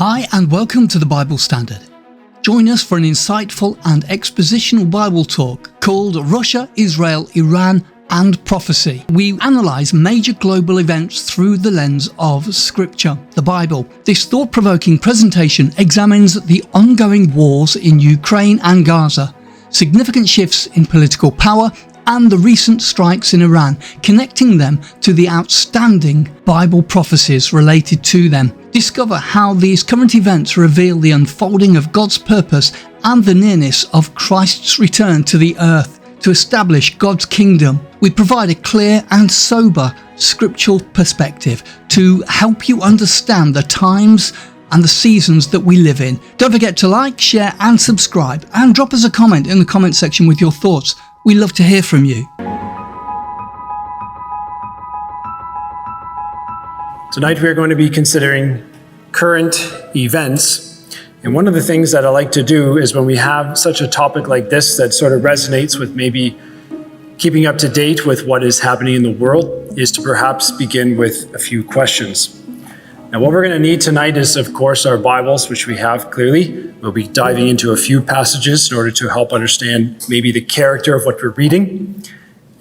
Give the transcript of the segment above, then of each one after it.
Hi, and welcome to the Bible Standard. Join us for an insightful and expositional Bible talk called Russia, Israel, Iran, and Prophecy. We analyse major global events through the lens of Scripture, the Bible. This thought-provoking presentation examines the ongoing wars in Ukraine and Gaza, significant shifts in political power, and the recent strikes in Iran, connecting them to the outstanding Bible prophecies related to them. Discover how these current events reveal the unfolding of God's purpose and the nearness of Christ's return to the earth to establish God's kingdom. We provide a clear and sober scriptural perspective to help you understand the times and the seasons that we live in. Don't forget to like, share, and subscribe, and drop us a comment in the comment section with your thoughts. We love to hear from you. Tonight we are going to be considering current events. And one of the things that I like to do is when we have such a topic like this that sort of resonates with maybe keeping up to date with what is happening in the world, is to perhaps begin with a few questions. Now, what we're going to need tonight is, of course, our Bibles, which we have clearly. We'll be diving into a few passages in order to help understand maybe the character of what we're reading,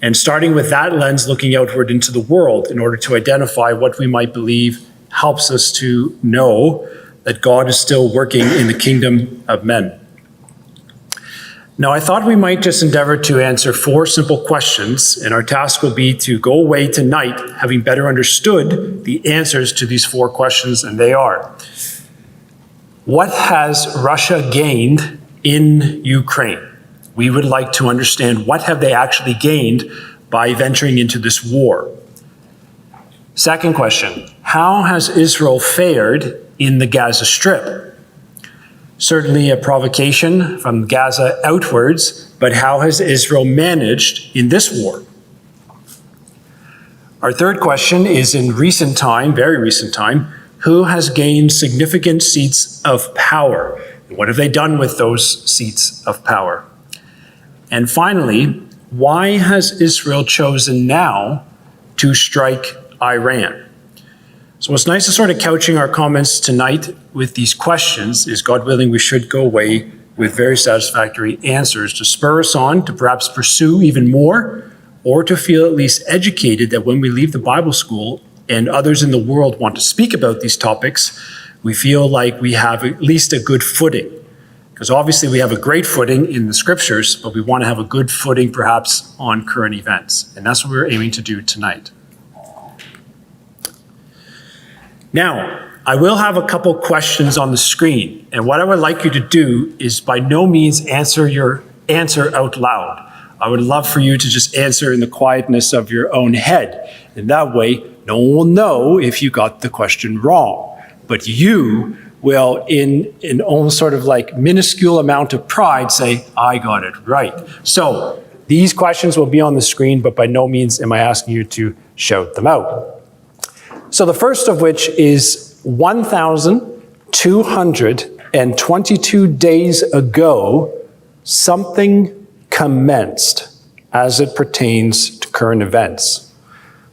and starting with that lens, looking outward into the world in order to identify what we might believe helps us to know that God is still working in the kingdom of men. Now, I thought we might just endeavor to answer 4 simple questions, and our task will be to go away tonight having better understood the answers to these 4 questions, and they are: what has Russia gained in Ukraine? We would like to understand what have they actually gained by venturing into this war. Second question, how has Israel fared in the Gaza Strip? Certainly a provocation from Gaza outwards, but how has Israel managed in this war? Our third question is, in recent time, very recent time, who has gained significant seats of power? What have they done with those seats of power? And finally, why has Israel chosen now to strike Iran? So what's nice is sort of couching our comments tonight with these questions is, God willing, we should go away with very satisfactory answers to spur us on to perhaps pursue even more, or to feel at least educated that when we leave the Bible school and others in the world want to speak about these topics, we feel like we have at least a good footing. Because obviously we have a great footing in the scriptures, but we want to have a good footing perhaps on current events. And that's what we're aiming to do tonight. Now, I will have a couple questions on the screen, and what I would like you to do is by no means answer your answer out loud. I would love for you to just answer in the quietness of your own head, and that way no one will know if you got the question wrong. But you will, in an almost sort of like minuscule amount of pride, say, I got it right. So these questions will be on the screen, but by no means am I asking you to shout them out. So the first of which is 1,222 days ago, something commenced as it pertains to current events.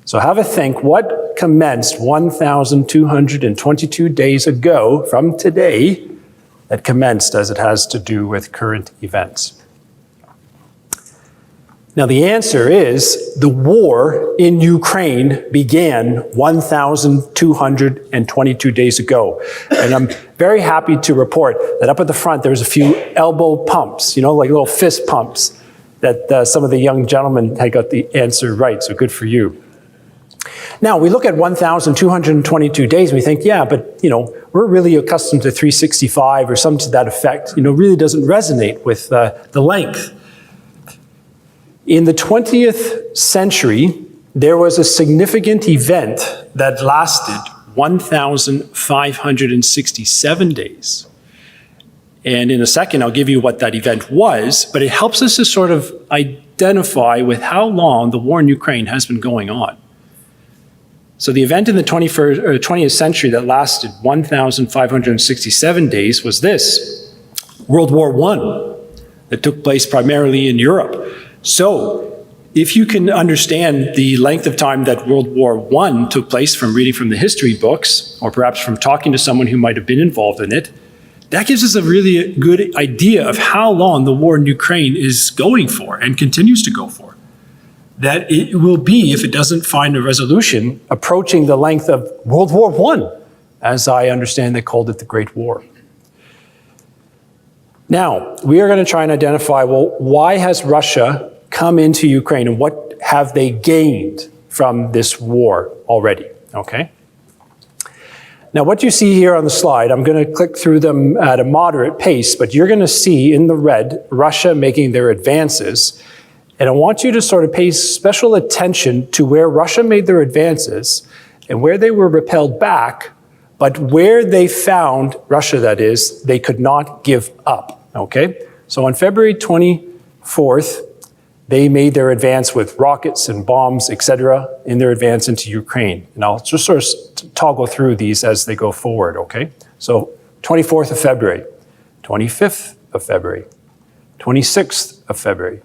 So have a think, what commenced 1,222 days ago from today that commenced as it has to do with current events? Now, the answer is the war in Ukraine began 1,222 days ago. And I'm very happy to report that up at the front, there's a few elbow pumps, like little fist pumps, that some of the young gentlemen had got the answer right, so good for you. Now, we look at 1,222 days, and we think, yeah, but, we're really accustomed to 365 or something to that effect. Really doesn't resonate with the length. In the 20th century, there was a significant event that lasted 1,567 days. And in a second, I'll give you what that event was, but it helps us to sort of identify with how long the war in Ukraine has been going on. So the event in the 20th century that lasted 1,567 days was this: World War I, that took place primarily in Europe. So if you can understand the length of time that World War I took place from reading from the history books, or perhaps from talking to someone who might have been involved in it, that gives us a really good idea of how long the war in Ukraine is going for and continues to go for. That it will be, if it doesn't find a resolution, approaching the length of World War I, as I understand they called it the Great War. Now, we are going to try and identify, well, why has Russia come into Ukraine and what have they gained from this war already, okay? Now, what you see here on the slide, I'm going to click through them at a moderate pace, but you're going to see in the red, Russia making their advances. And I want you to sort of pay special attention to where Russia made their advances and where they were repelled back, but where they found, Russia that is, they could not give up, okay? So on February 24th, they made their advance with rockets and bombs, etc., in their advance into Ukraine. And I'll just sort of toggle through these as they go forward, okay? So 24th of February, 25th of February, 26th of February.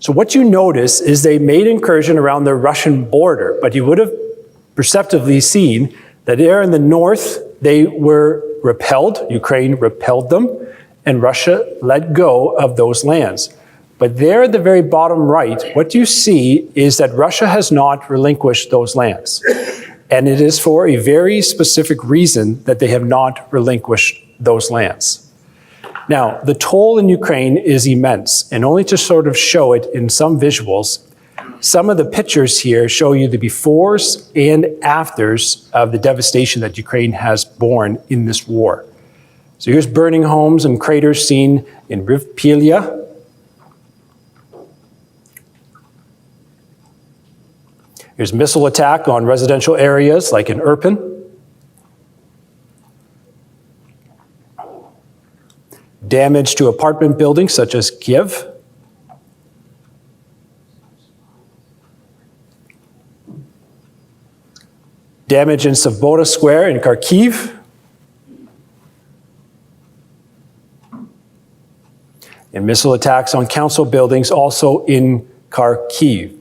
So what you notice is they made incursion around the Russian border, but you would have perceptively seen that there in the north, they were repelled, Ukraine repelled them, and Russia let go of those lands. But there at the very bottom right, what you see is that Russia has not relinquished those lands. And it is for a very specific reason that they have not relinquished those lands. Now, the toll in Ukraine is immense, and only to sort of show it in some visuals, some of the pictures here show you the befores and afters of the devastation that Ukraine has borne in this war. So here's burning homes and craters seen in Rivpilya. Here's missile attack on residential areas like in Irpin. Damage to apartment buildings such as Kiev. Damage in Svoboda Square in Kharkiv. And missile attacks on council buildings also in Kharkiv.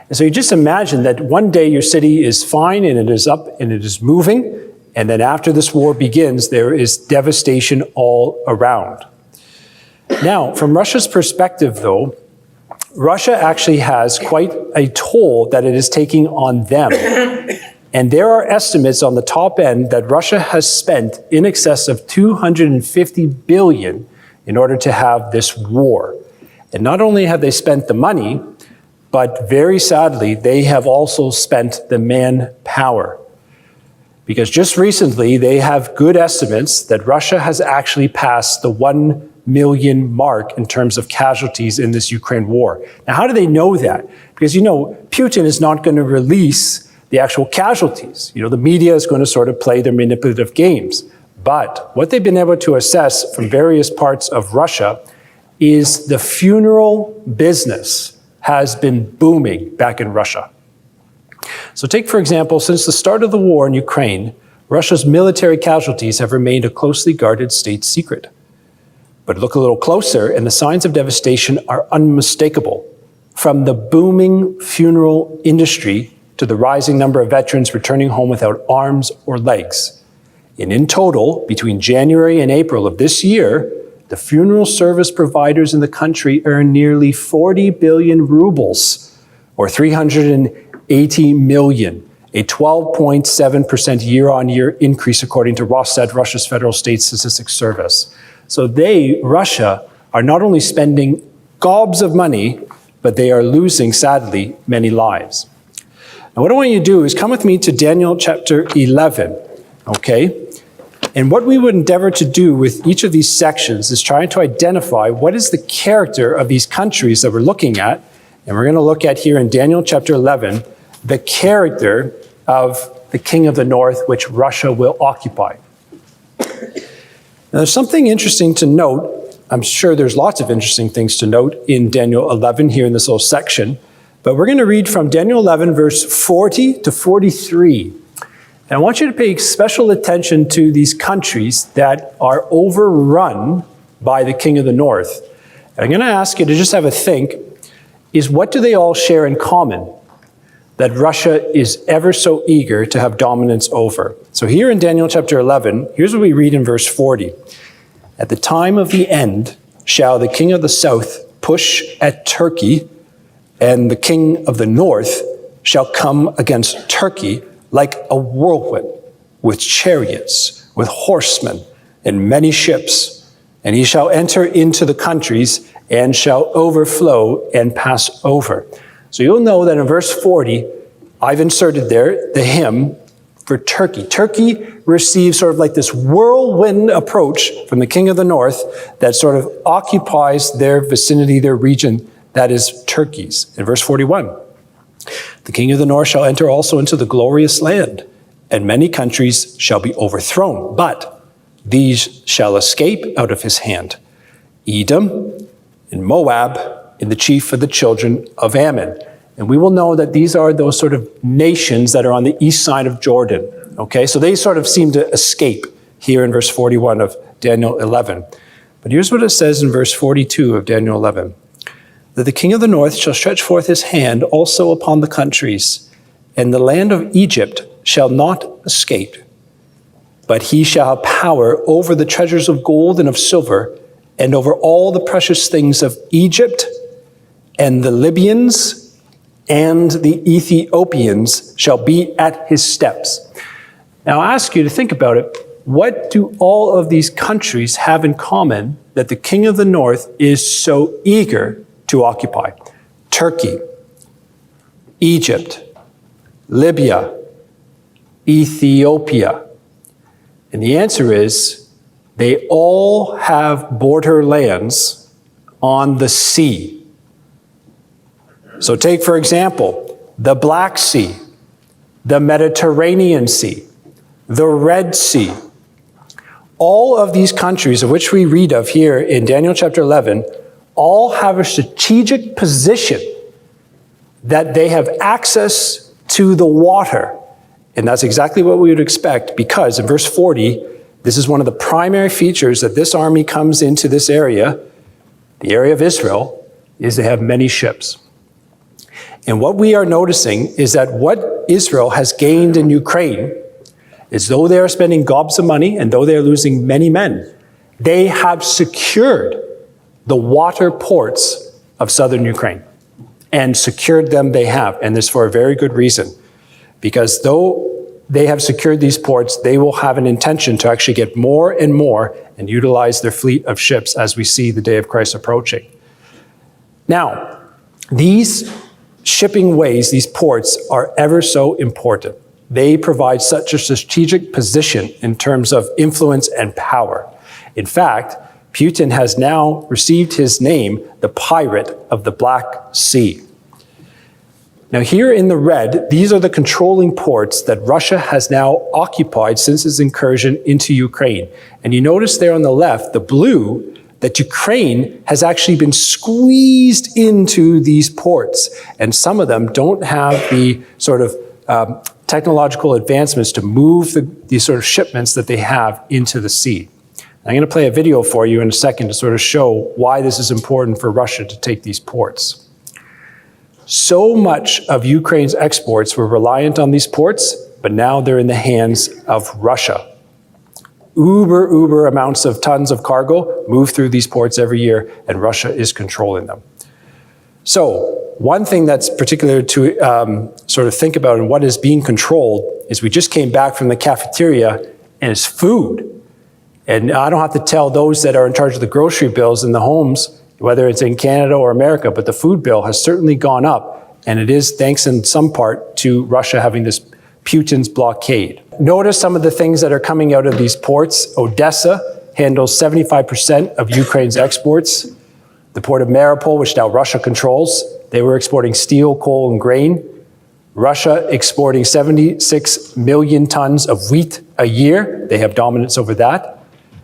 And so you just imagine that one day your city is fine and it is up and it is moving, and then after this war begins, there is devastation all around. Now, from Russia's perspective, though, Russia actually has quite a toll that it is taking on them. And there are estimates on the top end that Russia has spent in excess of $250 billion in order to have this war. And not only have they spent the money, but very sadly, they have also spent the manpower. Because just recently, they have good estimates that Russia has actually passed the 1 million mark in terms of casualties in this Ukraine war. Now, how do they know that? Because, you know, Putin is not going to release the actual casualties. You know, the media is going to sort of play their manipulative games. But what they've been able to assess from various parts of Russia is the funeral business has been booming back in Russia. So take, for example, since the start of the war in Ukraine, Russia's military casualties have remained a closely guarded state secret. But look a little closer, and the signs of devastation are unmistakable. From the booming funeral industry to the rising number of veterans returning home without arms or legs. And in total, between January and April of this year, the funeral service providers in the country earned nearly 40 billion rubles, or 380 million, a 12.7% year-on-year increase according to Rosstat, Russia's Federal State Statistics Service. So Russia, are not only spending gobs of money, but they are losing, sadly, many lives. Now, what I want you to do is come with me to Daniel chapter 11, okay? And what we would endeavor to do with each of these sections is trying to identify what is the character of these countries that we're looking at. And we're going to look at here in Daniel chapter 11, the character of the king of the north, which Russia will occupy. Now, there's something interesting to note. I'm sure there's lots of interesting things to note in Daniel 11 here in this little section. But we're going to read from Daniel 11, verse 40 to 43. And I want you to pay special attention to these countries that are overrun by the king of the north. And I'm going to ask you to just have a think, is what do they all share in common that Russia is ever so eager to have dominance over? So here in Daniel chapter 11, here's what we read in verse 40. At the time of the end shall the king of the south push at Turkey, and the king of the north shall come against Turkey like a whirlwind, with chariots, with horsemen, and many ships. And he shall enter into the countries, and shall overflow and pass over. So you'll know that in verse 40, I've inserted there the hymn for Turkey. Turkey receives sort of like this whirlwind approach from the king of the north that sort of occupies their vicinity, their region, that is Turkey's. In verse 41, the king of the north shall enter also into the glorious land, and many countries shall be overthrown, but these shall escape out of his hand. Edom and Moab and the chief of the children of Ammon. And we will know that these are those sort of nations that are on the east side of Jordan. Okay, so they sort of seem to escape here in verse 41 of Daniel 11. But here's what it says in verse 42 of Daniel 11. That the king of the north shall stretch forth his hand also upon the countries, and the land of Egypt shall not escape. But he shall have power over the treasures of gold and of silver, and over all the precious things of Egypt, and the Libyans and the Ethiopians shall be at his steps. Now I ask you to think about it. What do all of these countries have in common that the king of the north is so eager to occupy? Turkey, Egypt, Libya, Ethiopia. And the answer is they all have borderlands on the sea. So take, for example, the Black Sea, the Mediterranean Sea, the Red Sea. All of these countries of which we read of here in Daniel chapter 11 all have a strategic position that they have access to the water. And that's exactly what we would expect, because in verse 40, this is one of the primary features that this army comes into this area, the area of Israel, is they have many ships. And what we are noticing is that what Israel has gained in Ukraine is, though they are spending gobs of money and though they are losing many men, they have secured the water ports of southern Ukraine. And secured them they have, and this for a very good reason. Because though they have secured these ports, they will have an intention to actually get more and more and utilize their fleet of ships as we see the day of Christ approaching. Now, these shipping ways, these ports, are ever so important. They provide such a strategic position in terms of influence and power. In fact, Putin has now received his name, the Pirate of the Black Sea. Now here in the red, these are the controlling ports that Russia has now occupied since its incursion into Ukraine. And you notice there on the left, the blue, that Ukraine has actually been squeezed into these ports. And some of them don't have the sort of technological advancements to move these sort of shipments that they have into the sea. I'm going to play a video for you in a second to sort of show why this is important for Russia to take these ports. So much of Ukraine's exports were reliant on these ports, but now they're in the hands of Russia. Uber amounts of tons of cargo move through these ports every year, and Russia is controlling them. So one thing that's particular to sort of think about and what is being controlled is we just came back from the cafeteria and it's food. And I don't have to tell those that are in charge of the grocery bills in the homes, whether it's in Canada or America, but the food bill has certainly gone up. And it is thanks in some part to Russia having this Putin's blockade. Notice some of the things that are coming out of these ports. Odessa handles 75% of Ukraine's exports. The port of Mariupol, which now Russia controls, they were exporting steel, coal, and grain. Russia exporting 76 million tons of wheat a year. They have dominance over that.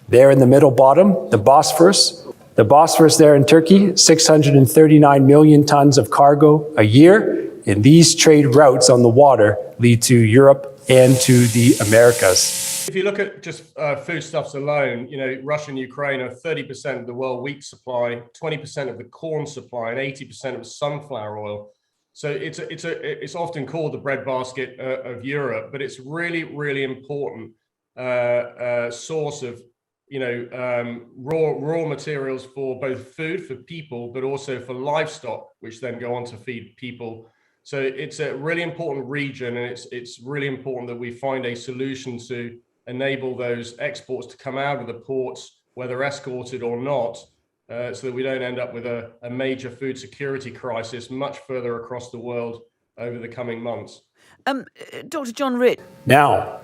There in the middle bottom, the Bosphorus, The Bosphorus there in Turkey, 639 million tons of cargo a year. And these trade routes on the water lead to Europe and to the Americas. If you look at just foodstuffs alone, Russia and Ukraine are 30% of the world wheat supply, 20% of the corn supply, and 80% of sunflower oil. So it's often called the breadbasket of Europe, but it's really, really important source of raw materials for both food for people, but also for livestock, which then go on to feed people. So it's a really important region, and it's really important that we find a solution to enable those exports to come out of the ports, whether escorted or not, so that we don't end up with a major food security crisis much further across the world over the coming months. Dr. John Rich. Now,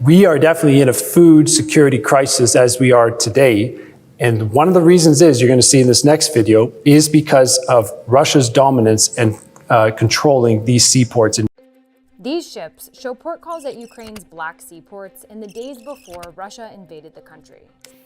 we are definitely in a food security crisis as we are today. And one of the reasons is, you're going to see in this next video, is because of Russia's dominance and controlling these seaports. These ships show port calls at Ukraine's Black Sea ports in the days before Russia invaded the country.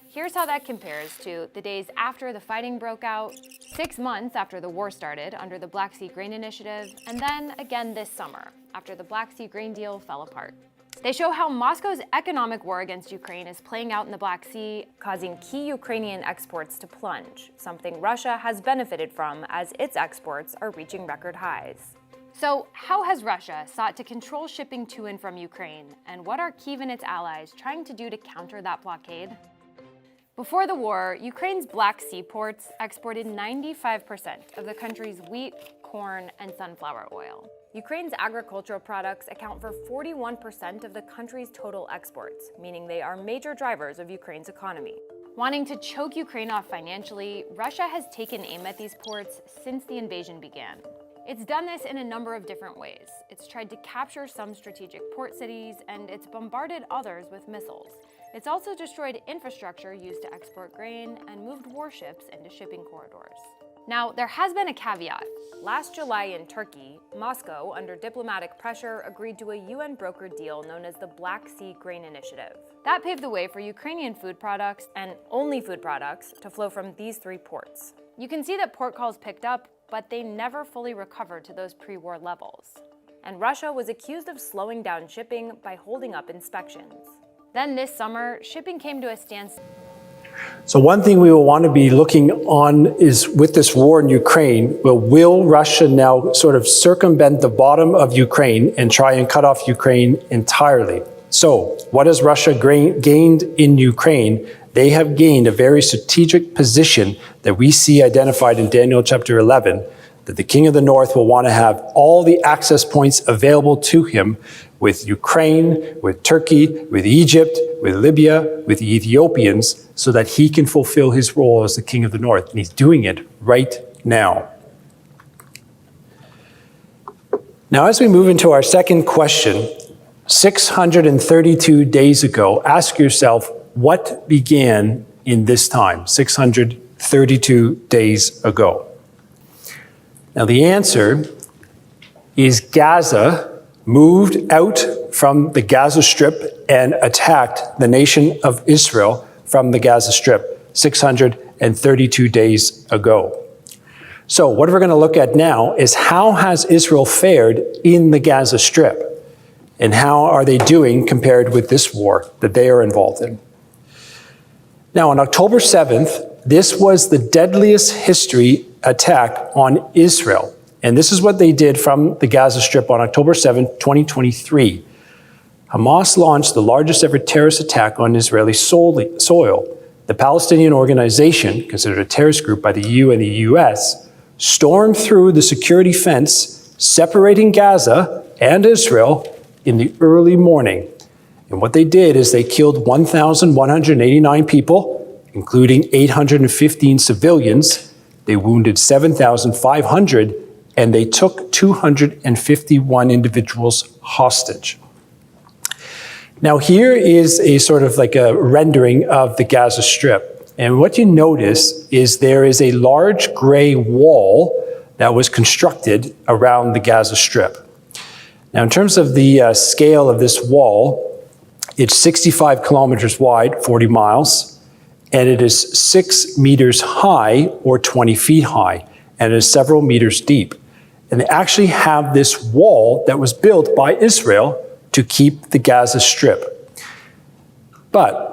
Here's how that compares to the days after the fighting broke out, 6 months after the war started under the Black Sea Grain Initiative, and then again this summer after the Black Sea grain deal fell apart. They show how Moscow's economic war against Ukraine is playing out in the Black Sea, causing key Ukrainian exports to plunge, something Russia has benefited from as its exports are reaching record highs. So how has Russia sought to control shipping to and from Ukraine, and what are Kyiv and its allies trying to do to counter that blockade? Before the war, Ukraine's Black Sea ports exported 95% of the country's wheat, corn, and sunflower oil. Ukraine's agricultural products account for 41% of the country's total exports, meaning they are major drivers of Ukraine's economy. Wanting to choke Ukraine off financially, Russia has taken aim at these ports since the invasion began. It's done this in a number of different ways. It's tried to capture some strategic port cities, and it's bombarded others with missiles. It's also destroyed infrastructure used to export grain and moved warships into shipping corridors. Now, there has been a caveat. Last July in Turkey, Moscow, under diplomatic pressure, agreed to a UN-brokered deal known as the Black Sea Grain Initiative. That paved the way for Ukrainian food products, and only food products, to flow from these 3 ports. You can see that port calls picked up, but they never fully recovered to those pre-war levels. And Russia was accused of slowing down shipping by holding up inspections. Then this summer, shipping came to a standstill. So one thing we will want to be looking on is, with this war in Ukraine, will Russia now sort of circumvent the bottom of Ukraine and try and cut off Ukraine entirely? So what has Russia gained in Ukraine? They have gained a very strategic position that we see identified in Daniel chapter 11, that the king of the north will want to have all the access points available to him with Ukraine, with Turkey, with Egypt, with Libya, with the Ethiopians, so that he can fulfill his role as the king of the north. And he's doing it right now. Now, as we move into our second question, 632 days ago, ask yourself, what began in this time, 632 days ago? Now, the answer is Gaza moved out from the Gaza Strip and attacked the nation of Israel from the Gaza Strip 632 days ago. So what we're going to look at now is, how has Israel fared in the Gaza Strip? And how are they doing compared with this war that they are involved in? Now, on October 7th, this was the deadliest history attack on Israel. And this is what they did from the Gaza Strip on October 7th, 2023. Hamas launched the largest ever terrorist attack on Israeli soil. The Palestinian organization, considered a terrorist group by the EU and the US, stormed through the security fence separating Gaza and Israel in the early morning. And what they did is they killed 1,189 people, including 815 civilians. They wounded 7,500, and they took 251 individuals hostage. Now, here is a sort of like a rendering of the Gaza Strip. And what you notice is there is a large gray wall that was constructed around the Gaza Strip. Now, in terms of the scale of this wall, it's 65 kilometers wide, 40 miles, and it is 6 meters high or 20 feet high, and it is several meters deep. And they actually have this wall that was built by Israel to keep the Gaza Strip. But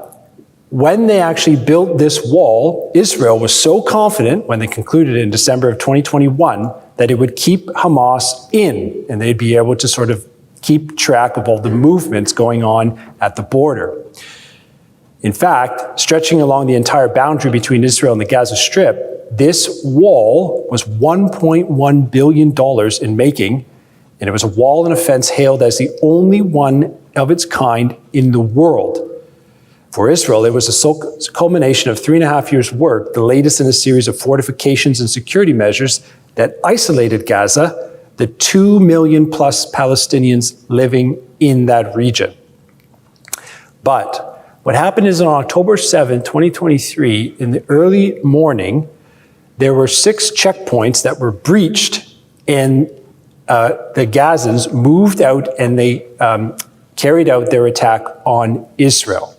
when they actually built this wall, Israel was so confident when they concluded in December of 2021 that it would keep Hamas in, and they'd be able to sort of keep track of all the movements going on at the border. In fact, stretching along the entire boundary between Israel and the Gaza Strip, this wall was $1.1 billion in making, and it was a wall and a fence hailed as the only one of its kind in the world. For Israel, it was a culmination of 3.5 years' work, the latest in a series of fortifications and security measures that isolated Gaza, the 2 million plus Palestinians living in that region. But what happened is on October 7, 2023, in the early morning, there were 6 checkpoints that were breached, and the Gazans moved out and they carried out their attack on Israel.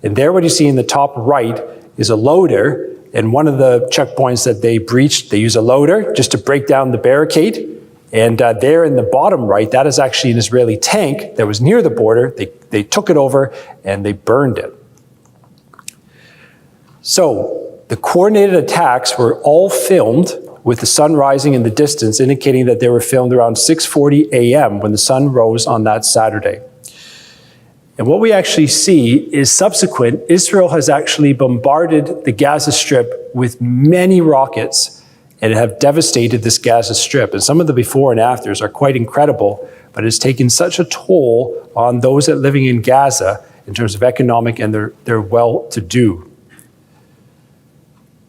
And there what you see in the top right is a loader, and one of the checkpoints that they breached, they use a loader just to break down the barricade. And there in the bottom right, that is actually an Israeli tank that was near the border. They took it over and they burned it. So the coordinated attacks were all filmed with the sun rising in the distance, indicating that they were filmed around 6:40 a.m. when the sun rose on that Saturday. And what we actually see is subsequent, Israel has actually bombarded the Gaza Strip with many rockets and have devastated this Gaza Strip. And some of the before and afters are quite incredible, but it's taken such a toll on those that are living in Gaza in terms of economic and their well-to-do.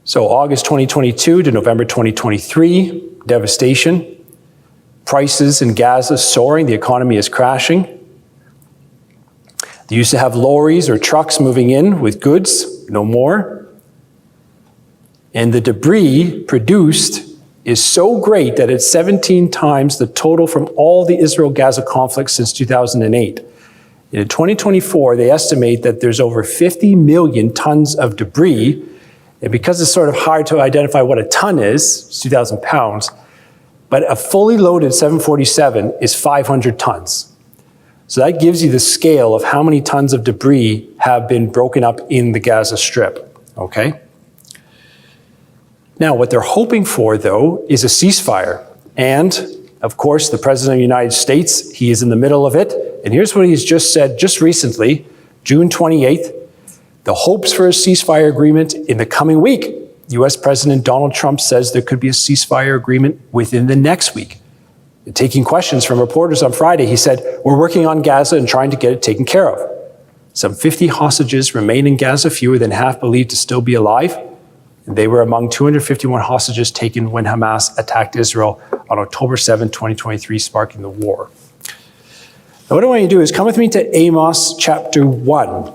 So August 2022 to November 2023, devastation. Prices in Gaza soaring, the economy is crashing. They used to have lorries or trucks moving in with goods, no more. And the debris produced is so great that it's 17 times the total from all the Israel-Gaza conflicts since 2008. And in 2024, they estimate that there's over 50 million tons of debris. And because it's sort of hard to identify what a ton is, it's 2,000 pounds, but a fully loaded 747 is 500 tons. So that gives you the scale of how many tons of debris have been broken up in the Gaza Strip, okay? Now, what they're hoping for, though, is a ceasefire. And, of course, the President of the United States, he is in the middle of it. And here's what he's just said just recently, June 28th, the hopes for a ceasefire agreement in the coming week. US President Donald Trump says there could be a ceasefire agreement within the next week. Taking questions from reporters on Friday, he said, we're working on Gaza and trying to get it taken care of. Some 50 hostages remain in Gaza, fewer than half believed to still be alive. And they were among 251 hostages taken when Hamas attacked Israel on October 7, 2023, sparking the war. Now, what I want you to do is come with me to Amos chapter 1.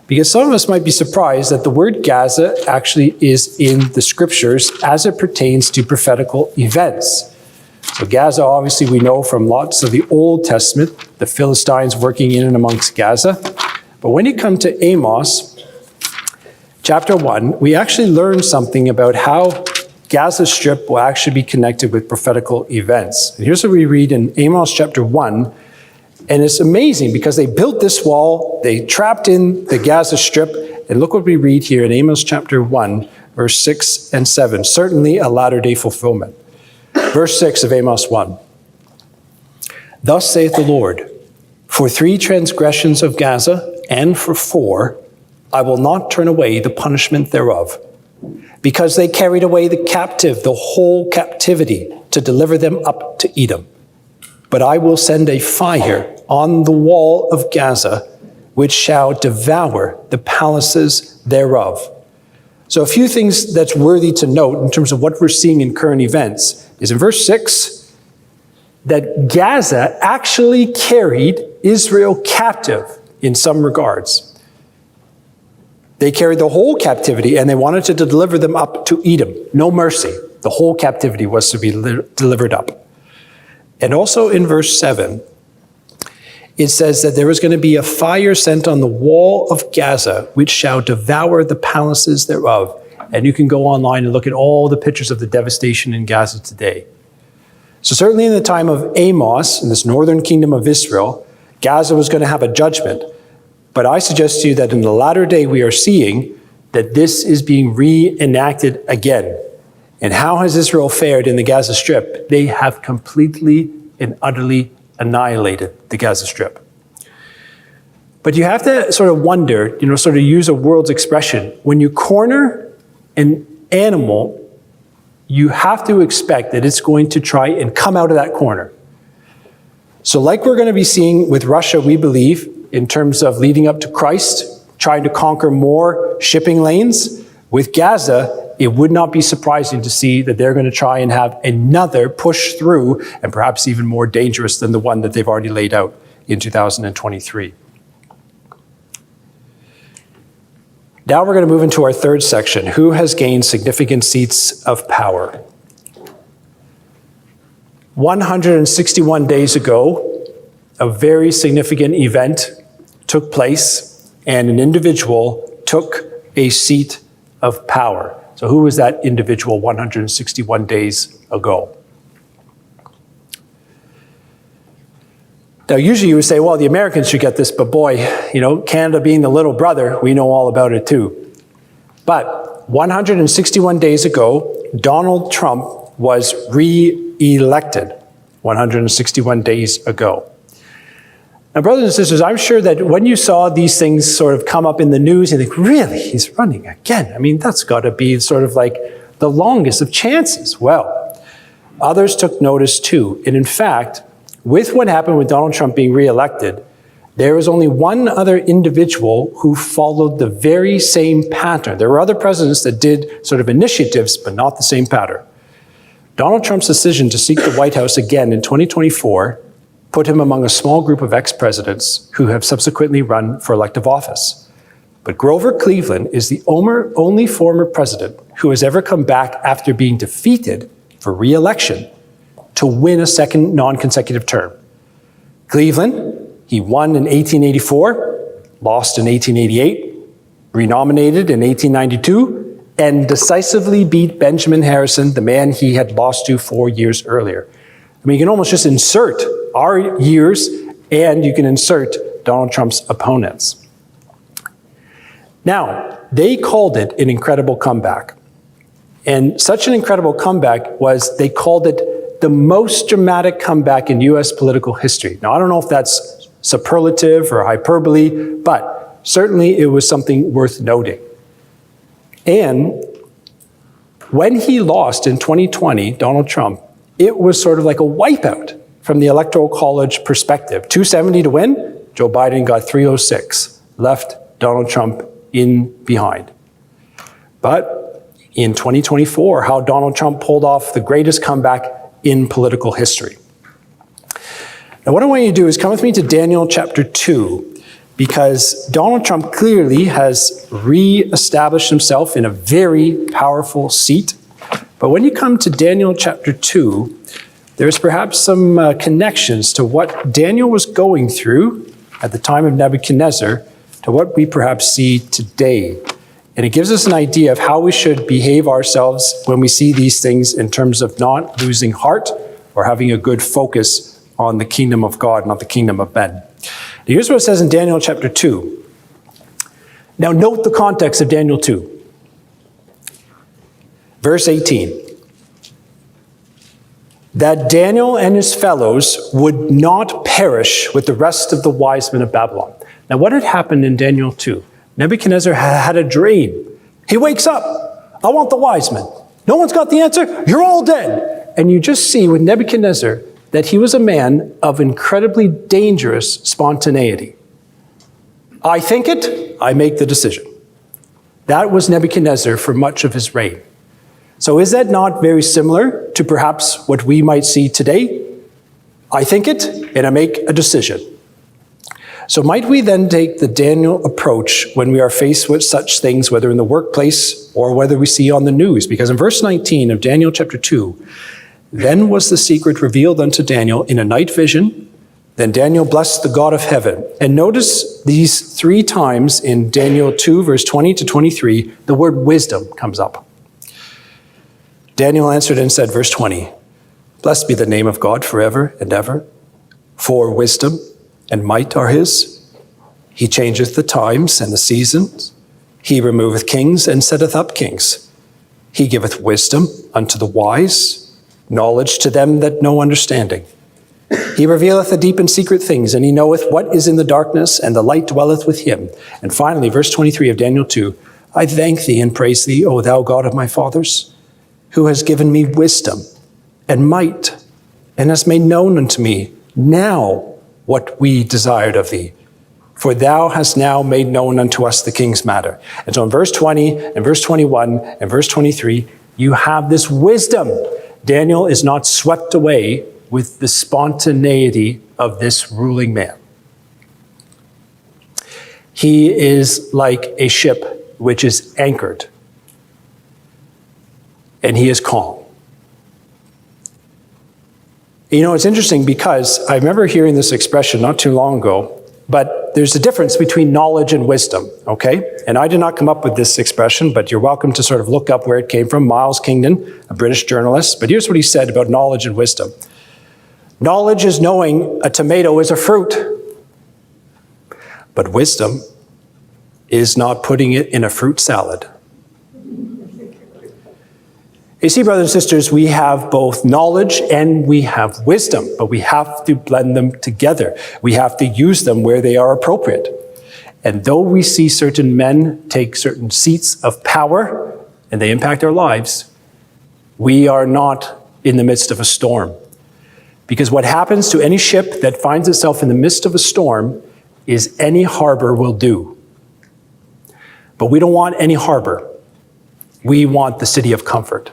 Because some of us might be surprised that the word Gaza actually is in the scriptures as it pertains to prophetical events. So Gaza, obviously, we know from lots of the Old Testament, the Philistines working in and amongst Gaza. But when you come to Amos, chapter 1, we actually learn something about how Gaza Strip will actually be connected with prophetical events. And here's what we read in Amos chapter 1. And it's amazing because they built this wall, they trapped in the Gaza Strip, and look what we read here in Amos chapter 1, verse 6 and 7. Certainly a latter-day fulfillment. Verse 6 of Amos 1. Thus saith the Lord, for 3 transgressions of Gaza, and for 4, I will not turn away the punishment thereof, because they carried away the captive, the whole captivity, to deliver them up to Edom. But I will send a fire on the wall of Gaza, which shall devour the palaces thereof. So a few things that's worthy to note in terms of what we're seeing in current events is in verse 6, that Gaza actually carried Israel captive in some regards. They carried the whole captivity and they wanted to deliver them up to Edom. No mercy. The whole captivity was to be delivered up. And also in verse 7, it says that there was going to be a fire sent on the wall of Gaza, which shall devour the palaces thereof. And you can go online and look at all the pictures of the devastation in Gaza today. So certainly in the time of Amos, in this northern kingdom of Israel, Gaza was going to have a judgment. But I suggest to you that in the latter day we are seeing that this is being reenacted again. And how has Israel fared in the Gaza Strip? They have completely and utterly annihilated the Gaza Strip. But you have to sort of wonder, sort of use a world's expression. When you corner an animal, you have to expect that it's going to try and come out of that corner. So like we're going to be seeing with Russia, we believe, in terms of leading up to Christ, trying to conquer more shipping lanes, with Gaza, it would not be surprising to see that they're going to try and have another push through, and perhaps even more dangerous than the one that they've already laid out in 2023. Now we're going to move into our third section. Who has gained significant seats of power? 161 days ago, a very significant event took place, and an individual took a seat of power. So who was that individual 161 days ago? Now, usually you would say, well, the Americans should get this, but boy, Canada being the little brother, we know all about it too. But 161 days ago, Donald Trump was re-elected 161 days ago. Now, brothers and sisters, I'm sure that when you saw these things sort of come up in the news, you think, really, he's running again? I mean, that's got to be sort of like the longest of chances. Well, others took notice too. And in fact, with what happened with Donald Trump being reelected, there was only one other individual who followed the very same pattern. There were other presidents that did sort of initiatives, but not the same pattern. Donald Trump's decision to seek the White House again in 2024 put him among a small group of ex-presidents who have subsequently run for elective office. But Grover Cleveland is the only former president who has ever come back after being defeated for re-election to win a second non-consecutive term. Cleveland, he won in 1884, lost in 1888, renominated in 1892, and decisively beat Benjamin Harrison, the man he had lost to 4 years earlier. I mean, you can almost just insert our years and you can insert Donald Trump's opponents. Now, they called it an incredible comeback. And such an incredible comeback was, they called it the most dramatic comeback in US political history. Now, I don't know if that's superlative or hyperbole, but certainly it was something worth noting. And when he lost in 2020, Donald Trump, it was sort of like a wipeout from the Electoral College perspective. 270 to win, Joe Biden got 306, left Donald Trump in behind. But in 2024, how Donald Trump pulled off the greatest comeback in political history. Now, what I want you to do is come with me to Daniel chapter 2, because Donald Trump clearly has re-established himself in a very powerful seat. But when you come to Daniel chapter 2, there's perhaps some connections to what Daniel was going through at the time of Nebuchadnezzar to what we perhaps see today. And it gives us an idea of how we should behave ourselves when we see these things in terms of not losing heart or having a good focus on the kingdom of God, not the kingdom of men. Here's what it says in Daniel chapter 2. Now note the context of Daniel 2. Verse 18. That Daniel and his fellows would not perish with the rest of the wise men of Babylon. Now what had happened in Daniel 2? Nebuchadnezzar had a dream. He wakes up. I want the wise men. No one's got the answer. You're all dead. And you just see with Nebuchadnezzar that he was a man of incredibly dangerous spontaneity. I think it, I make the decision. That was Nebuchadnezzar for much of his reign. So is that not very similar to perhaps what we might see today? I think it, and I make a decision. So might we then take the Daniel approach when we are faced with such things, whether in the workplace or whether we see on the news? Because in verse 19 of Daniel chapter 2, then was the secret revealed unto Daniel in a night vision, Then Daniel blessed the God of heaven. And notice these 3 times in Daniel 2, verse 20 to 23, the word wisdom comes up. Daniel answered and said, verse 20, blessed be the name of God forever and ever, for wisdom and might are his. He changeth the times and the seasons. He removeth kings and setteth up kings. He giveth wisdom unto the wise, knowledge to them that know understanding. He revealeth the deep and secret things, and he knoweth what is in the darkness, and the light dwelleth with him. And finally, verse 23 of Daniel 2, I thank thee and praise thee, O thou God of my fathers, who has given me wisdom and might, and hast made known unto me now what we desired of thee. For thou hast now made known unto us the king's matter. And so in verse 20 and verse 21 and verse 23, you have this wisdom. Daniel is not swept away with the spontaneity of this ruling man. He is like a ship which is anchored, and he is calm. You know, it's interesting because I remember hearing this expression not too long ago, but there's a difference between knowledge and wisdom, okay? And I did not come up with this expression, but you're welcome to sort of look up where it came from. Miles Kingdon, a British journalist, but here's what he said about knowledge and wisdom. Knowledge is knowing a tomato is a fruit, but wisdom is not putting it in a fruit salad. You see, brothers and sisters, we have both knowledge and we have wisdom, but we have to blend them together. We have to use them where they are appropriate. And though we see certain men take certain seats of power and they impact our lives, we are not in the midst of a storm. Because what happens to any ship that finds itself in the midst of a storm is any harbor will do. But we don't want any harbor. We want the city of comfort.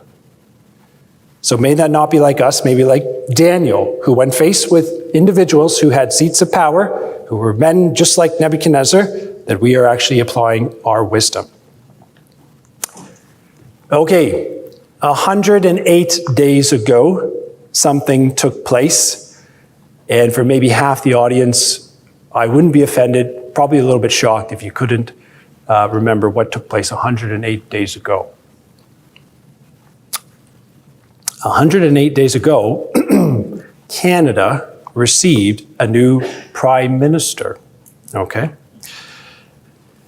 So may that not be like us, maybe like Daniel, who when faced with individuals who had seats of power, who were men just like Nebuchadnezzar, that we are actually applying our wisdom. Okay, 108 days ago, something took place. And for maybe half the audience, I wouldn't be offended, probably a little bit shocked if you couldn't remember what took place 108 days ago. 108 days ago, Canada received a new prime minister, okay?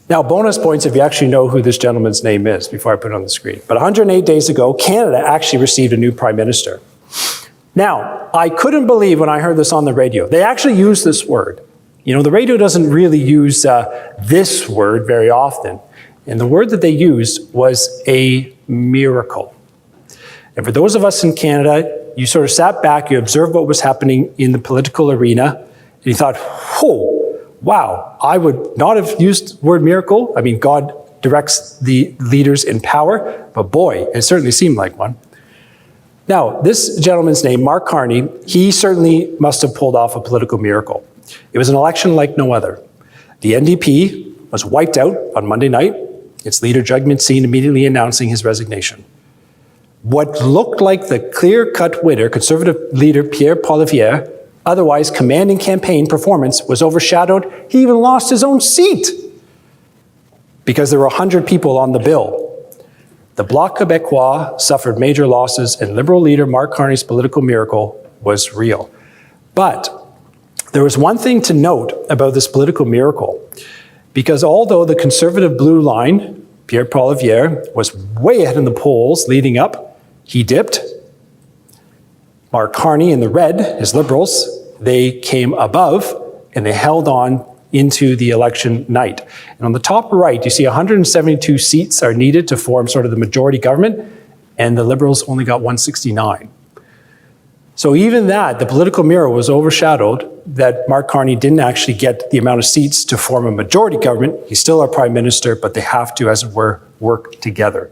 Now, bonus points if you actually know who this gentleman's name is before I put it on the screen. But 108 days ago, Canada actually received a new prime minister. Now, I couldn't believe when I heard this on the radio. They actually used this word. You know, the radio doesn't really use this word very often. And the word that they used was a miracle. And for those of us in Canada, you sort of sat back, you observed what was happening in the political arena, and you thought, oh, wow, I would not have used the word miracle. I mean, God directs the leaders in power, but boy, it certainly seemed like one. Now, this gentleman's name, Mark Carney, he certainly must have pulled off a political miracle. It was an election like no other. The NDP was wiped out on Monday night, its leader Jagmeet Singh immediately announcing his resignation. What looked like the clear-cut winner, Conservative leader Pierre Poilievre, otherwise commanding campaign performance, was overshadowed. He even lost his own seat because there were 100 people on the bill. The Bloc Québécois suffered major losses, and Liberal leader Mark Carney's political miracle was real. But there was one thing to note about this political miracle, because although the Conservative blue line, Pierre Poilievre, was way ahead in the polls leading up, he dipped. Mark Carney in the red, his Liberals, they came above and they held on into the election night. And on the top right, you see 172 seats are needed to form sort of the majority government, and the Liberals only got 169. So even that, the political mirror was overshadowed that Mark Carney didn't actually get the amount of seats to form a majority government. He's still our prime minister, but they have to, as it were, work together.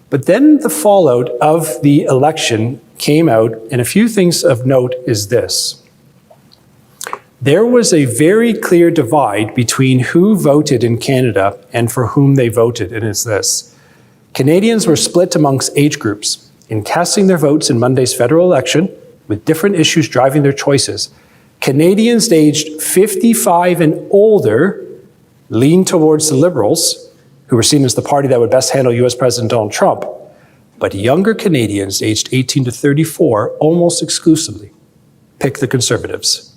But then the fallout of the election came out, and a few things of note is this. There was a very clear divide between who voted in Canada and for whom they voted, and it's this. Canadians were split amongst age groups. In casting their votes in Monday's federal election, with different issues driving their choices, Canadians aged 55 and older leaned towards the Liberals, who were seen as the party that would best handle US President Donald Trump. But younger Canadians aged 18 to 34 almost exclusively picked the Conservatives,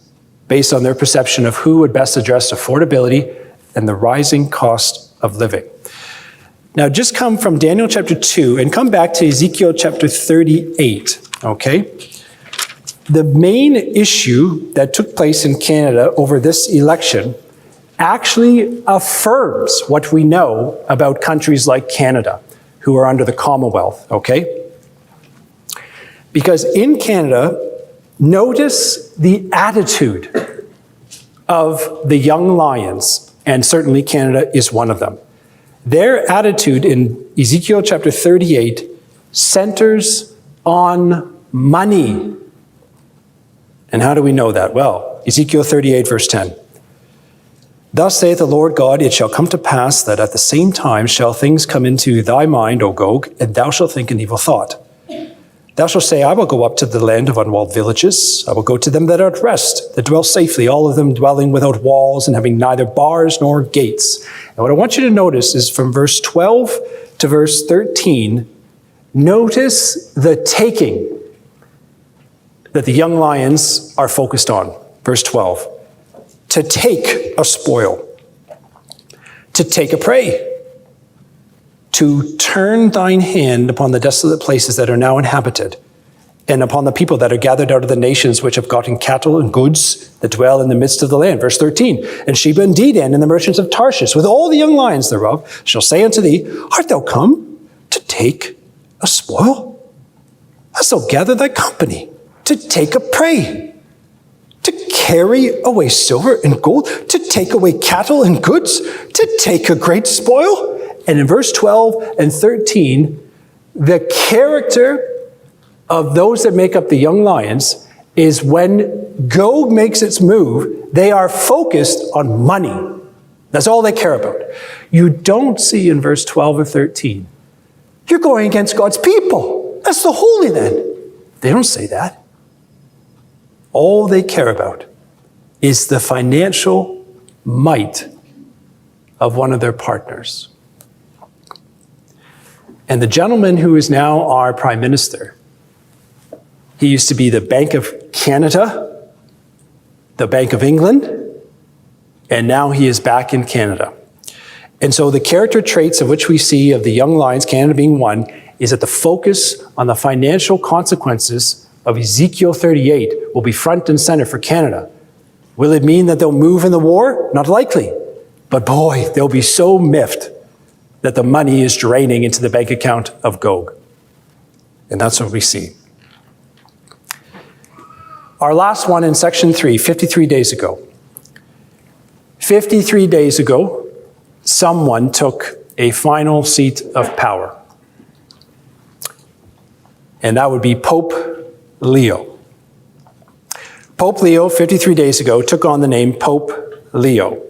based on their perception of who would best address affordability and the rising cost of living. Now, just come from Daniel chapter 2 and come back to Ezekiel chapter 38, okay? The main issue that took place in Canada over this election actually affirms what we know about countries like Canada, who are under the Commonwealth, okay? Because in Canada, notice the attitude of the young lions, and certainly Canada is one of them. Their attitude in Ezekiel chapter 38 centers on money. And how do we know that? Well, Ezekiel 38 verse 10. Thus saith the Lord God, it shall come to pass that at the same time shall things come into thy mind, O Gog, and thou shalt think an evil thought. Thou shalt say, I will go up to the land of unwalled villages. I will go to them that are at rest, that dwell safely, all of them dwelling without walls and having neither bars nor gates. And what I want you to notice is from verse 12 to verse 13, notice the taking that the young lions are focused on. Verse 12, to take a spoil, to take a prey, to turn thine hand upon the desolate places that are now inhabited, and upon the people that are gathered out of the nations which have gotten cattle and goods that dwell in the midst of the land. Verse 13, and Sheba and Dedan and the merchants of Tarshish, with all the young lions thereof, shall say unto thee, art thou come to take a spoil? Hast thou gathered thy company to take a prey, to carry away silver and gold, to take away cattle and goods, to take a great spoil? And in verse 12 and 13, the character of those that make up the young lions is when Gog makes its move, they are focused on money. That's all they care about. You don't see in verse 12 or 13, you're going against God's people. That's the Holy Land. They don't say that. All they care about is the financial might of one of their partners. And the gentleman who is now our Prime Minister, he used to be the Bank of Canada, the Bank of England, and now he is back in Canada. And so the character traits of which we see of the young lions, Canada being one, is that the focus on the financial consequences of Ezekiel 38 will be front and center for Canada. Will it mean that they'll move in the war? Not likely. But boy, they'll be so miffed that the money is draining into the bank account of Gog. And that's what we see. Our last one in section 3, 53 days ago. 53 days ago, someone took a final seat of power. And that would be Pope Leo. Pope Leo, 53 days ago, took on the name Pope Leo.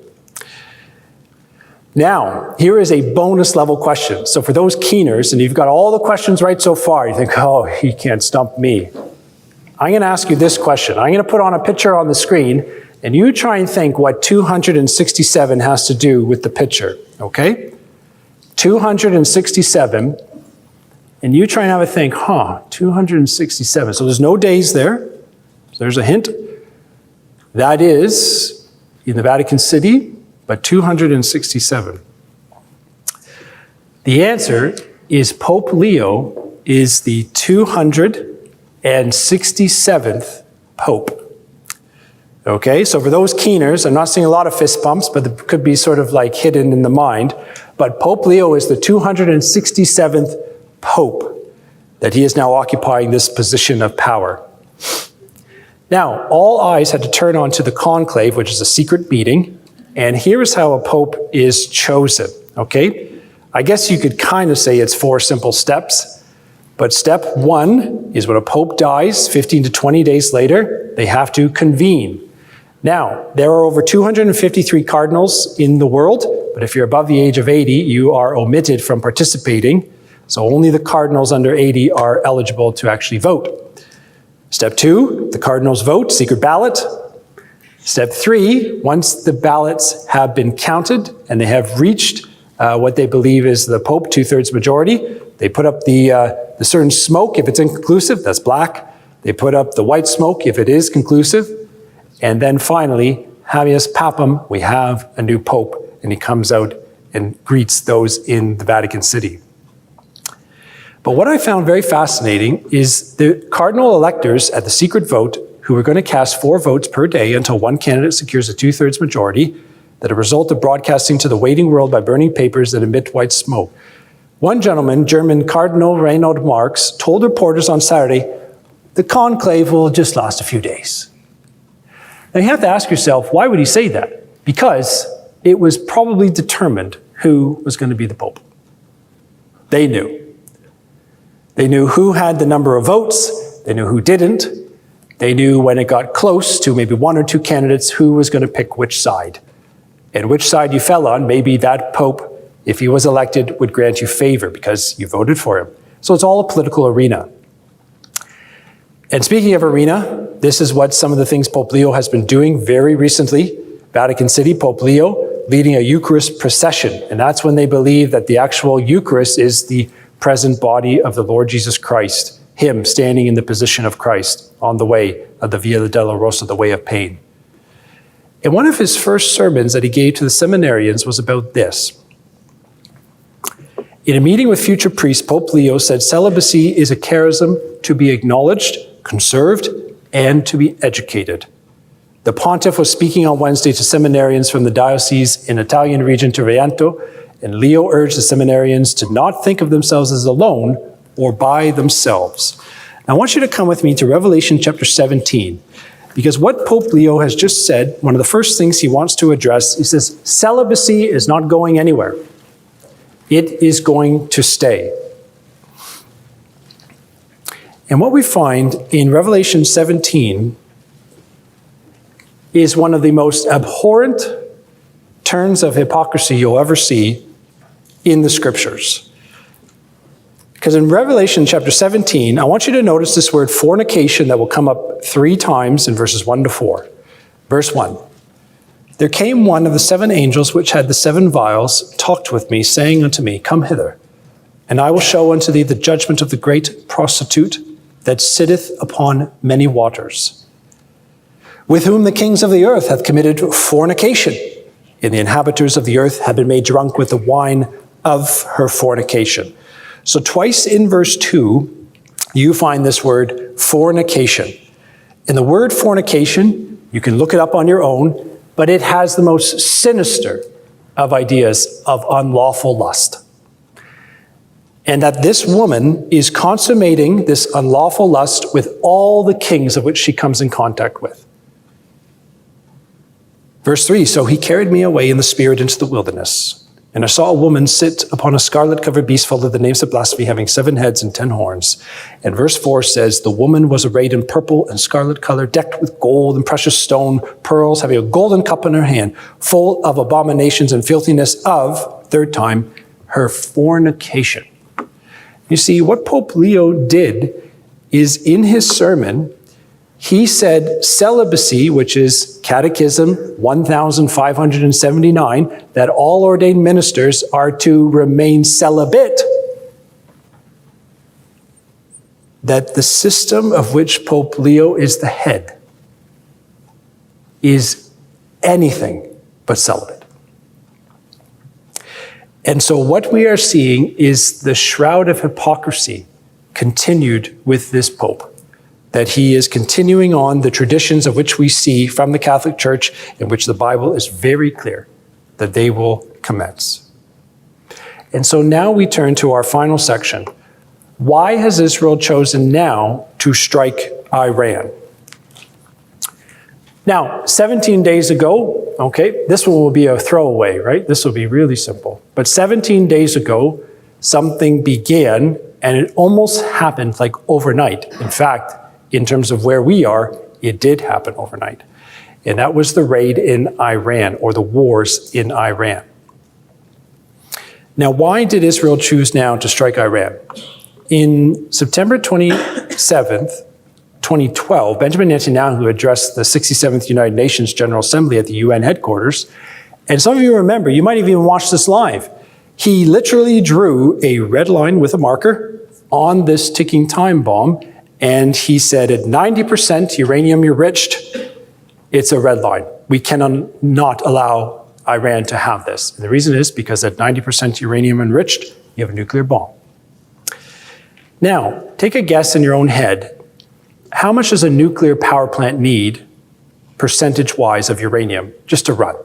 Now, here is a bonus level question. So for those keeners, and you've got all the questions right so far, you think, oh, he can't stump me. I'm going to ask you this question. I'm going to put on a picture on the screen, and you try and think what 267 has to do with the picture, okay? 267, and you try and have a think, 267. So there's no days there. So there's a hint. That is in the Vatican City, but 267. The answer is Pope Leo is the 267th Pope. Okay, so for those keeners, I'm not seeing a lot of fist bumps, but it could be sort of like hidden in the mind. But Pope Leo is the 267th Pope, that he is now occupying this position of power. Now, all eyes had to turn on to the conclave, which is a secret meeting. And here is how a pope is chosen, okay? I guess you could kind of say it's 4 simple steps. But step 1 is when a pope dies, 15 to 20 days later, they have to convene. Now, there are over 253 cardinals in the world, but if you're above the age of 80, you are omitted from participating. So only the cardinals under 80 are eligible to actually vote. Step 2, the cardinals vote, secret ballot. Step 3, once the ballots have been counted and they have reached what they believe is the Pope, 2/3 majority, they put up the certain smoke if it's inconclusive, that's black. They put up the white smoke if it is conclusive. And then finally, habeas papam, we have a new Pope, and he comes out and greets those in the Vatican City. But what I found very fascinating is the cardinal electors at the secret vote who are going to cast 4 votes per day until one candidate secures a 2/3 majority, that a result of broadcasting to the waiting world by burning papers that emit white smoke. One gentleman, German Cardinal Reinhold Marx, told reporters on Saturday, the conclave will just last a few days. Now you have to ask yourself, why would he say that? Because it was probably determined who was going to be the Pope. They knew. They knew who had the number of votes. They knew who didn't. They knew when it got close to maybe 1 or 2 candidates who was going to pick which side. And which side you fell on, maybe that Pope, if he was elected, would grant you favor because you voted for him. So it's all a political arena. And speaking of arena, this is what some of the things Pope Leo has been doing very recently. Vatican City, Pope Leo leading a Eucharist procession. And that's when they believe that the actual Eucharist is the present body of the Lord Jesus Christ, him standing in the position of Christ on the way of the Via Dolorosa, the way of pain. And one of his first sermons that he gave to the seminarians was about this. In a meeting with future priests, Pope Leo said celibacy is a charism to be acknowledged, conserved, and to be educated. The pontiff was speaking on Wednesday to seminarians from the diocese in Italian region Trento, and Leo urged the seminarians to not think of themselves as alone or by themselves. Now, I want you to come with me to Revelation chapter 17, because what Pope Leo has just said, one of the first things he wants to address, he says, celibacy is not going anywhere. It is going to stay. And what we find in Revelation 17 is one of the most abhorrent turns of hypocrisy you'll ever see in the Scriptures. Because in Revelation chapter 17, I want you to notice this word fornication that will come up 3 times in verses 1 to 4. Verse 1. There came one of the 7 angels which had the 7 vials, talked with me, saying unto me, Come hither, and I will show unto thee the judgment of the great prostitute that sitteth upon many waters, with whom the kings of the earth hath committed fornication, and the inhabitants of the earth have been made drunk with the wine of her fornication. So twice in verse 2, you find this word fornication. And the word fornication, you can look it up on your own, but it has the most sinister of ideas of unlawful lust. And that this woman is consummating this unlawful lust with all the kings of which she comes in contact with. Verse 3, so he carried me away in the spirit into the wilderness, and I saw a woman sit upon a scarlet-covered beast full of the names of blasphemy, having 7 heads and 10 horns. And verse 4 says, the woman was arrayed in purple and scarlet color, decked with gold and precious stone, pearls, having a golden cup in her hand, full of abominations and filthiness of, 3rd time, her fornication. You see, what Pope Leo did is in his sermon, he said celibacy, which is Catechism 1579, that all ordained ministers are to remain celibate, that the system of which Pope Leo is the head is anything but celibate. And so what we are seeing is the shroud of hypocrisy continued with this Pope, that he is continuing on the traditions of which we see from the Catholic Church, in which the Bible is very clear that they will commence. And so now we turn to our final section. Why has Israel chosen now to strike Iran? Now, 17 days ago, okay, this one will be a throwaway, right? This will be really simple. But 17 days ago, something began, and it almost happened like overnight. In fact, in terms of where we are, it did happen overnight. And that was the raid in Iran, or the wars in Iran. Now, why did Israel choose now to strike Iran? In September 27th, 2012, Benjamin Netanyahu addressed the 67th United Nations General Assembly at the UN headquarters. And some of you remember, you might have even watched this live. He literally drew a red line with a marker on this ticking time bomb, and he said at 90% uranium enriched, it's a red line. We cannot not allow Iran to have this. And the reason is because at 90% uranium enriched, you have a nuclear bomb. Now, take a guess in your own head. How much does a nuclear power plant need, percentage-wise, of uranium just to run?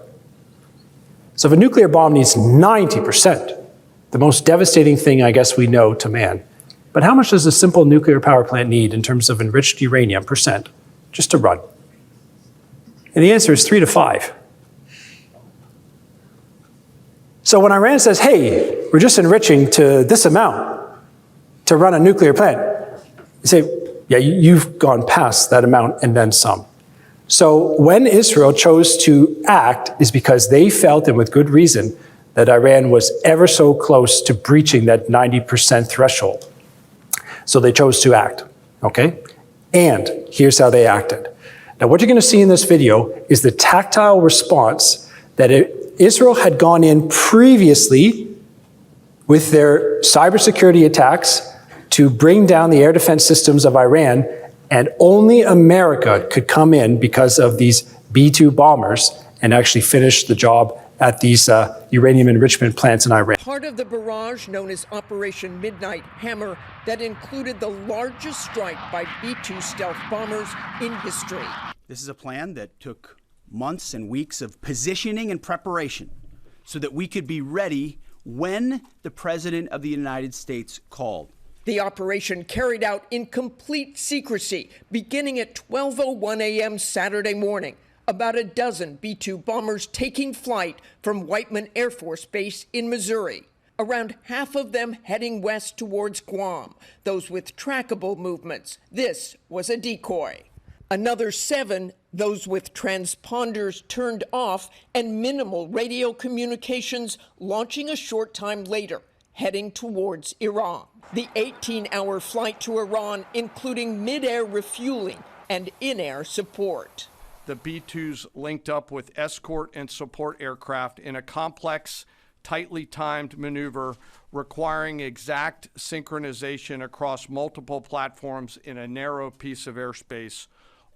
So if a nuclear bomb needs 90%, the most devastating thing I guess we know to man, but how much does a simple nuclear power plant need in terms of enriched uranium percent just to run? And the answer is 3 to 5. So when Iran says, hey, we're just enriching to this amount to run a nuclear plant, you say, yeah, you've gone past that amount and then some. So when Israel chose to act is because they felt, and with good reason, that Iran was ever so close to breaching that 90% threshold. So they chose to act, okay? And here's how they acted. Now what you're gonna see in this video is the tactile response that Israel had gone in previously with their cybersecurity attacks to bring down the air defense systems of Iran, and only America could come in because of these B-2 bombers and actually finish the job at these uranium enrichment plants in Iran. Part of the barrage known as Operation Midnight Hammer that included the largest strike by B-2 stealth bombers in history. This is a plan that took months and weeks of positioning and preparation so that we could be ready when the President of the United States called. The operation carried out in complete secrecy, beginning at 12:01 a.m. Saturday morning. About a dozen B-2 bombers taking flight from Whiteman Air Force Base in Missouri. Around half of them heading west towards Guam, those with trackable movements. This was a decoy. Another 7, those with transponders turned off and minimal radio communications, launching a short time later, heading towards Iran. The 18-hour flight to Iran, including mid-air refueling and in-air support. The B-2s linked up with escort and support aircraft in a complex, tightly timed maneuver requiring exact synchronization across multiple platforms in a narrow piece of airspace,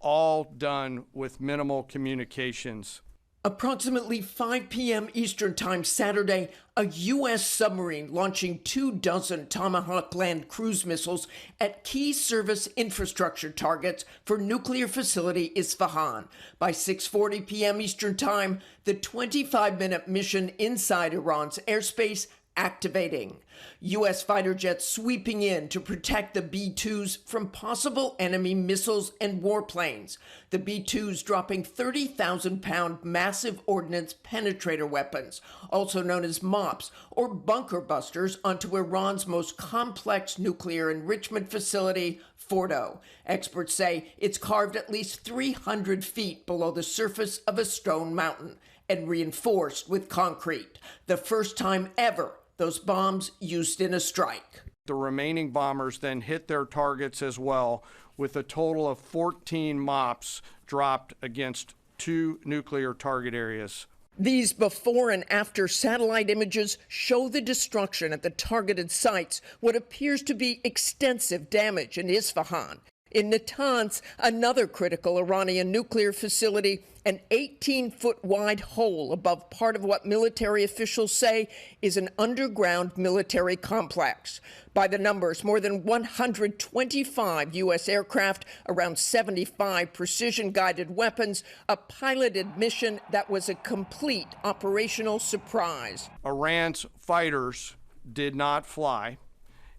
all done with minimal communications. Approximately 5 p.m. Eastern Time Saturday, a U.S. submarine launching 24 Tomahawk land cruise missiles at key service infrastructure targets for nuclear facility Isfahan. By 6:40 p.m. Eastern Time, the 25-minute mission inside Iran's airspace activating. U.S. fighter jets sweeping in to protect the B-2s from possible enemy missiles and warplanes. The B-2s dropping 30,000-pound massive ordnance penetrator weapons, also known as MOPs, or bunker busters, onto Iran's most complex nuclear enrichment facility, Fordo. Experts say it's carved at least 300 feet below the surface of a stone mountain and reinforced with concrete. The first time ever those bombs used in a strike. The remaining bombers then hit their targets as well, with a total of 14 MOPs dropped against 2 nuclear target areas. These before and after satellite images show the destruction at the targeted sites, what appears to be extensive damage in Isfahan. In Natanz, another critical Iranian nuclear facility, an 18-foot wide hole above part of what military officials say is an underground military complex. By the numbers, more than 125 U.S. aircraft, around 75 precision-guided weapons, a piloted mission that was a complete operational surprise. Iran's fighters did not fly,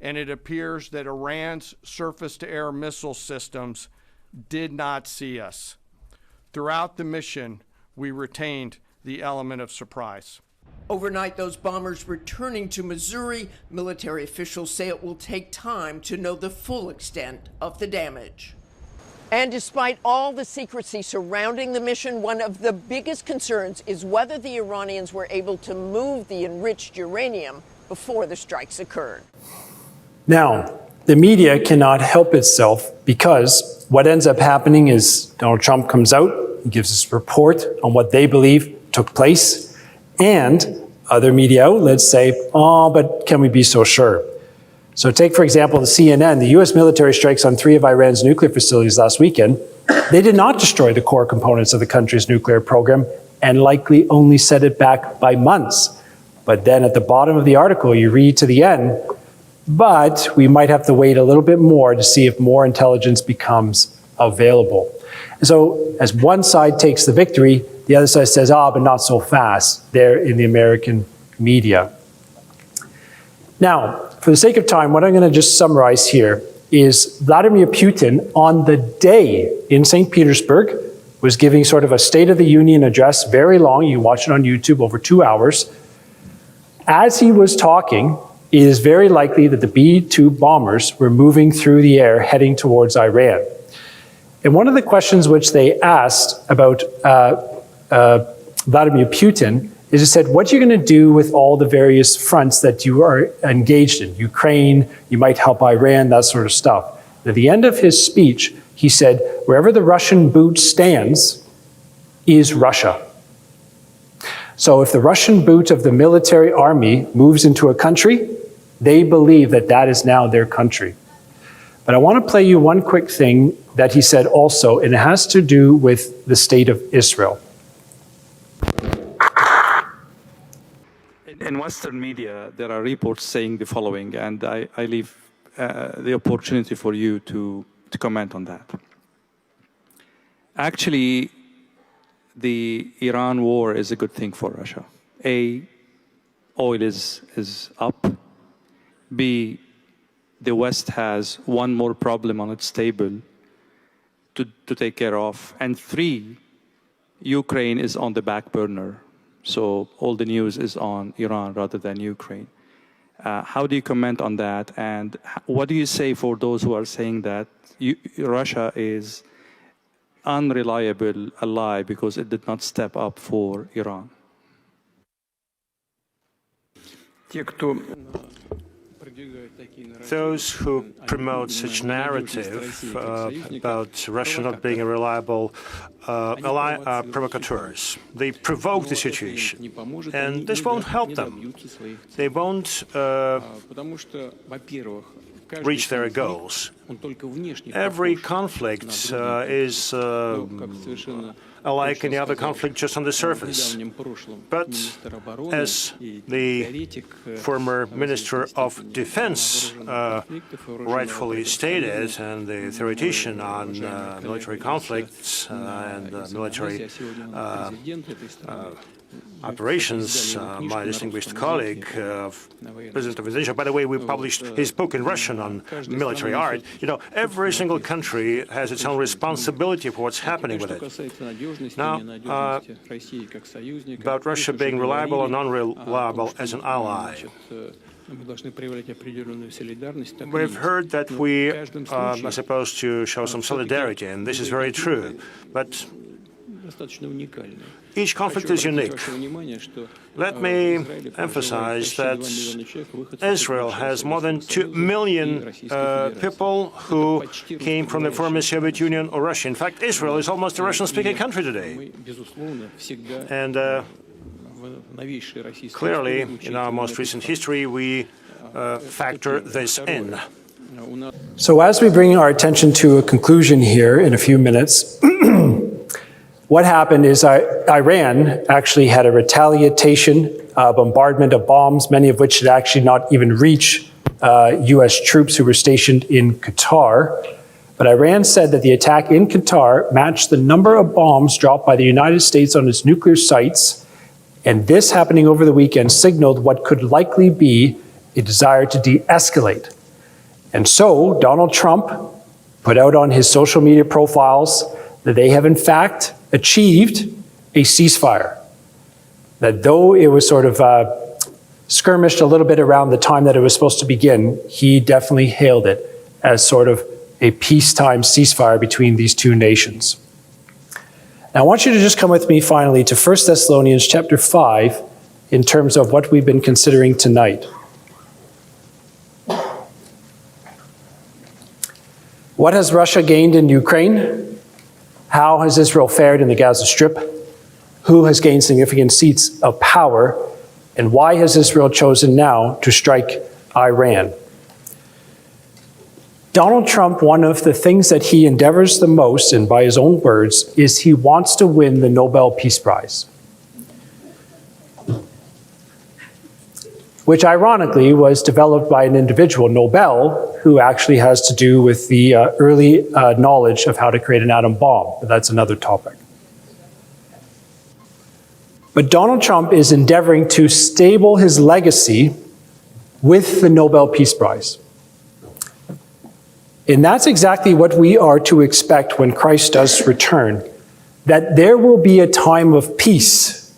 and it appears that Iran's surface-to-air missile systems did not see us. Throughout the mission, we retained the element of surprise. Overnight, those bombers returning to Missouri, military officials say it will take time to know the full extent of the damage. And despite all the secrecy surrounding the mission, one of the biggest concerns is whether the Iranians were able to move the enriched uranium before the strikes occurred. Now, the media cannot help itself Because what ends up happening is Donald Trump comes out, he gives his report on what they believe took place, and other media outlets say, oh, but can we be so sure? So take, for example, the CNN, the US military strikes on 3 of Iran's nuclear facilities last weekend. They did not destroy the core components of the country's nuclear program and likely only set it back by months. But then at the bottom of the article, you read to the end, but we might have to wait a little bit more to see if more intelligence becomes available. And so as one side takes the victory, the other side says, but not so fast, there in the American media. Now, for the sake of time, what I'm going to just summarize here is Vladimir Putin, on the day in St. Petersburg, was giving sort of a State of the Union address, very long, you can watch it on YouTube, over 2 hours. As he was talking, it is very likely that the B-2 bombers were moving through the air heading towards Iran. And one of the questions which they asked about Vladimir Putin is, it said, what are you going to do with all the various fronts that you are engaged in? Ukraine, you might help Iran, that sort of stuff. And at the end of his speech, he said, wherever the Russian boot stands is Russia. So if the Russian boot of the military army moves into a country, they believe that that is now their country. But I want to play you one quick thing that he said also, and it has to do with the state of Israel. In Western media, there are reports saying the following, and I leave the opportunity for you to comment on that. Actually, the Iran war is a good thing for Russia. A, oil is up. B, the West has one more problem on its table to take care of. And 3, Ukraine is on the back burner. So all the news is on Iran rather than Ukraine. How do you comment on that? And what do you say for those who are saying that Russia is unreliable ally because it did not step up for Iran? Those who promote such narrative about Russia not being a reliable ally are provocateurs. They provoke the situation, and this won't help them. They won't reach their goals. Every conflict is like any other conflict just on the surface. But as the former Minister of Defense rightfully stated, and the theoretician on military conflicts and military operations, my distinguished colleague, President of Indonesia. By the way, we published his book in Russian on military art. You know, every single country has its own responsibility for what's happening with it. Now, about Russia being reliable or non-reliable as an ally. We've heard that we are supposed to show some solidarity, and this is very true. But each conflict is unique. Let me emphasize that Israel has more than 2 million people who came from the former Soviet Union or Russia. In fact, Israel is almost a Russian-speaking country today. And clearly, in our most recent history, we factor this in. So as we bring our attention to a conclusion here in a few minutes, what happened is Iran actually had a retaliation bombardment of bombs, many of which did actually not even reach US troops who were stationed in Qatar. But Iran said that the attack in Qatar matched the number of bombs dropped by the United States on its nuclear sites, and this happening over the weekend signaled what could likely be a desire to de-escalate. And so Donald Trump put out on his social media profiles that they have in fact achieved a ceasefire. That though it was sort of skirmished a little bit around the time that it was supposed to begin, he definitely hailed it as sort of a peacetime ceasefire between these two nations. Now I want you to just come with me finally to 1 Thessalonians chapter 5 in terms of what we've been considering tonight. What has Russia gained in Ukraine? How has Israel fared in the Gaza Strip? Who has gained significant seats of power? And why has Israel chosen now to strike Iran? Donald Trump, one of the things that he endeavors the most, and by his own words, is he wants to win the Nobel Peace Prize, which ironically was developed by an individual, Nobel, who actually has to do with the early knowledge of how to create an atom bomb. But that's another topic. But Donald Trump is endeavoring to stable his legacy with the Nobel Peace Prize. And that's exactly what we are to expect when Christ does return, that there will be a time of peace,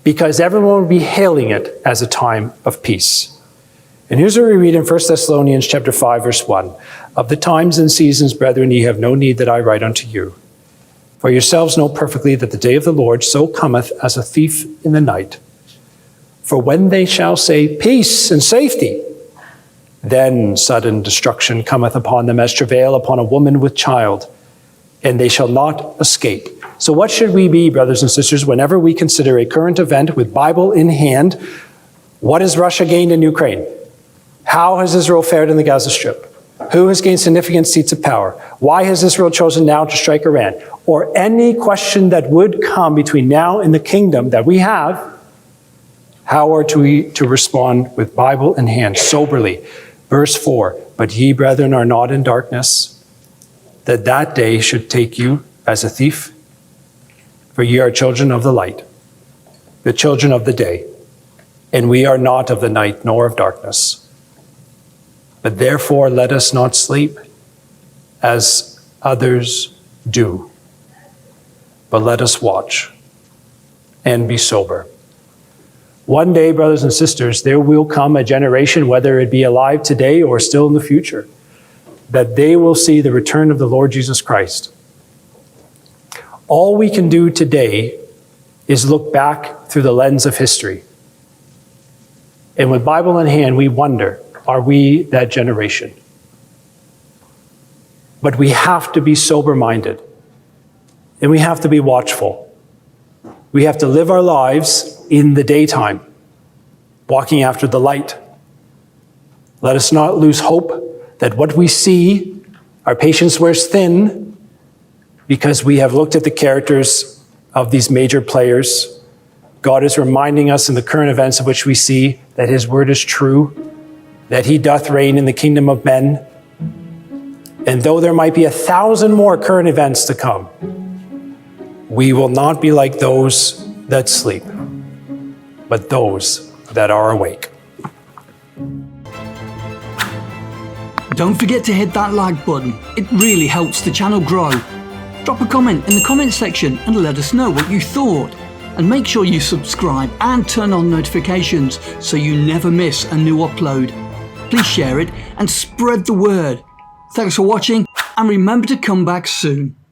because everyone will be hailing it as a time of peace. And here's what we read in 1 Thessalonians chapter 5, verse 1. Of the times and seasons, brethren, ye have no need that I write unto you. For yourselves know perfectly that the day of the Lord so cometh as a thief in the night. For when they shall say, peace and safety, then sudden destruction cometh upon them as travail upon a woman with child, and they shall not escape. So what should we be, brothers and sisters, whenever we consider a current event with Bible in hand? What has Russia gained in Ukraine? How has Israel fared in the Gaza Strip? Who has gained significant seats of power? Why has Israel chosen now to strike Iran? Or any question that would come between now and the kingdom that we have, how are we to respond with Bible in hand, soberly? Verse 4, but ye, brethren, are not in darkness, that that day should take you as a thief. For ye are children of the light, the children of the day, and we are not of the night nor of darkness. But therefore let us not sleep as others do, but let us watch and be sober. One day, brothers and sisters, there will come a generation, whether it be alive today or still in the future, that they will see the return of the Lord Jesus Christ. All we can do today is look back through the lens of history. And with Bible in hand, we wonder, are we that generation? But we have to be sober-minded, and we have to be watchful. We have to live our lives in the daytime, walking after the light. Let us not lose hope that what we see, our patience wears thin, because we have looked at the characters of these major players. God is reminding us in the current events of which we see that his word is true, that he doth reign in the kingdom of men. And though there might be 1,000 more current events to come, we will not be like those that sleep, but those that are awake. Don't forget to hit that like button. It really helps the channel grow. Drop a comment in the comment section and let us know what you thought. And make sure you subscribe and turn on notifications so you never miss a new upload. Please share it and spread the word. Thanks for watching, and remember to come back soon.